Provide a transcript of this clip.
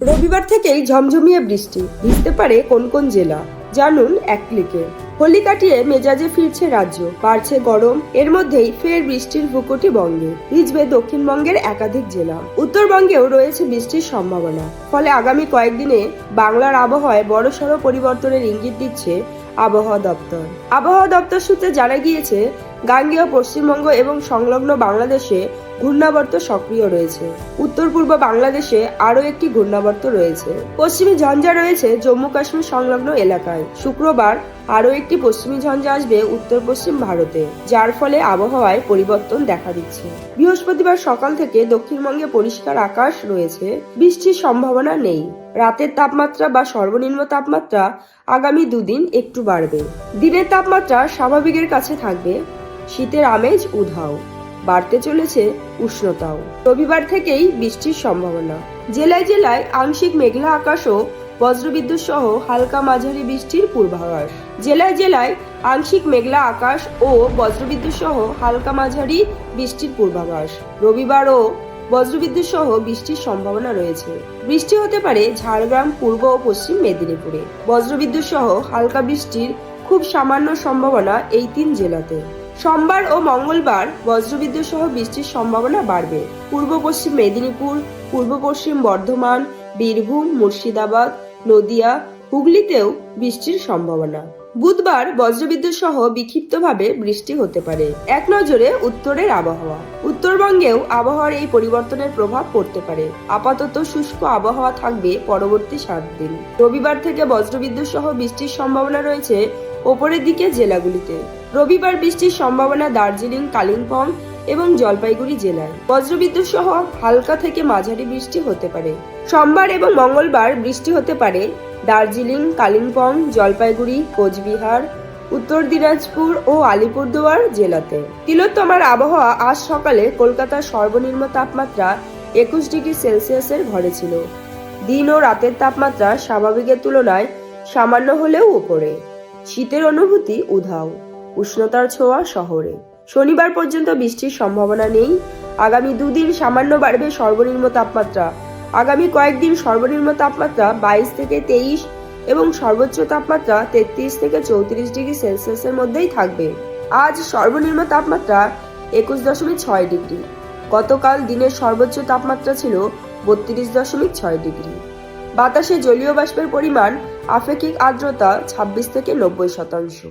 রবিবার থেকেই ঝমঝমিয়ে বৃষ্টি, ভিজতে পারে কোন কোন জেলা জানুন এক ক্লিকে। হোলি কাটিয়ে মেজাজে ফিরছে রাজ্য, বাড়ছে গরম, এর মধ্যেই ফের বৃষ্টির ভূকটি বঙ্গে। ভিজবে দক্ষিণবঙ্গের একাধিক জেলা, উত্তরবঙ্গেও রয়েছে বৃষ্টির সম্ভাবনা। ফলে আগামী কয়েকদিনে বাংলার আবহাওয়ায় বড়সড় পরিবর্তনের ইঙ্গিত দিচ্ছে আবহাওয়া দপ্তর। আবহাওয়া দপ্তর সূত্রে জানা গিয়েছে, গাঙ্গেয় পশ্চিমবঙ্গ এবং সংলগ্ন বাংলাদেশে ঘূর্ণাবর্ত সক্রিয় রয়েছে। উত্তর পূর্ব বাংলাদেশে আরও একটি ঘূর্ণাবর্ত রয়েছে। পশ্চিমী ঝঞ্ঝা রয়েছে জম্মু কাশ্মীর সংলগ্ন এলাকায়। শুক্রবার আরও একটি পশ্চিমী ঝঞ্ঝা আসবে উত্তর পশ্চিম ভারতে, যার ফলে আবহাওয়ায় পরিবর্তন দেখা দিচ্ছে। বৃহস্পতিবার সকাল থেকে দক্ষিণবঙ্গে পরিষ্কার আকাশ রয়েছে, বৃষ্টির সম্ভাবনা নেই। রাতের তাপমাত্রা বা সর্বনিম্ন তাপমাত্রা আগামী দুদিন একটু বাড়বে। দিনের তাপমাত্রা স্বাভাবিকের কাছে থাকবে। শীতের আমেজ উধাও, বাড়তে চলেছে উষ্ণতাও। রবিবার থেকেই বৃষ্টির সম্ভাবনা। জেলায় জেলায় আংশিক মেঘলা আকাশ ও বজ্রবিদ্যুৎ সহ হালকা মাঝারি বৃষ্টির পূর্বাভাস। জেলায় জেলায় আংশিক মেঘলা আকাশ ও বজ্রবিদ্যুৎ সহ হালকা মাঝারি বৃষ্টির পূর্বাভাস। রবিবারও বজ্রবিদ্যুৎ সহ বৃষ্টির সম্ভাবনা রয়েছে। বৃষ্টি হতে পারে ঝাড়গ্রাম, পূর্ব ও পশ্চিম মেদিনীপুরে। বজ্রবিদ্যুৎ সহ হালকা বৃষ্টির খুব সামান্য সম্ভাবনা এই 3 জেলাতে। সোমবার ও মঙ্গলবার বজ্রবিদ্যুৎ সহ বৃষ্টির সম্ভাবনা বাড়বে পূর্ব পশ্চিম মেদিনীপুর, পূর্ব পশ্চিম বর্ধমান, বীরভূম, মুর্শিদাবাদ, নদিয়া, হুগলিতেও বৃষ্টির সম্ভাবনা। বুধবার বজ্রবিদ্যুৎ সহ বিক্ষিপ্তভাবে বৃষ্টি হতে পারে। এক নজরে উত্তরের আবহাওয়া। উত্তরবঙ্গেও আবহাওয়ার এই পরিবর্তনের প্রভাব পড়তে পারে। আপাতত শুষ্ক আবহাওয়া থাকবে পরবর্তী 7 দিন। রবিবার থেকে বজ্রবিদ্যুৎ সহ বৃষ্টির সম্ভাবনা রয়েছে ওপরের দিকে জেলাগুলিতে। রবিবার বৃষ্টির সম্ভাবনা দার্জিলিং, কালিম্পং এবং জলপাইগুড়ি জেলায়। বজ্রবিদ্যুৎ সহ হালকা থেকে মাঝারি বৃষ্টি হতে পারে। সোমবার এবং মঙ্গলবার বৃষ্টি হতে পারে দার্জিলিং, কালিম্পং, জলপাইগুড়ি, কোচবিহার, উত্তর দিনাজপুর ও আলিপুরদুয়ার জেলাতে। তিলোত্তমার আবহাওয়া আজ সকালে কলকাতার সর্বনিম্ন তাপমাত্রা 21 ডিগ্রি সেলসিয়াসের ঘরে ছিল। দিন ও রাতের তাপমাত্রা স্বাভাবিকের তুলনায় সামান্য হলেও উপরে। শীতের অনুভূতি উধাও, উষ্ণতার ছোঁয়া শহরে। শনিবার পর্যন্ত বৃষ্টির সম্ভাবনা নেই। আগামী 2 দিন সামান্য বাড়বে সর্বনিম্ন তাপমাত্রা। আগামী কয়েকদিন সর্বনিম্ন তাপমাত্রা 22 থেকে 23 এবং সর্বোচ্চ তাপমাত্রা 33 থেকে 34 ডিগ্রি সেলসিয়াসের মধ্যেই থাকবে। আজ সর্বনিম্ন তাপমাত্রা 21.6 ডিগ্রি। গতকাল দিনের সর্বোচ্চ তাপমাত্রা ছিল 32.6 ডিগ্রি। বাতাসে জলীয় বাষ্পের পরিমাণ আপেক্ষিক আর্দ্রতা 26 থেকে 90%।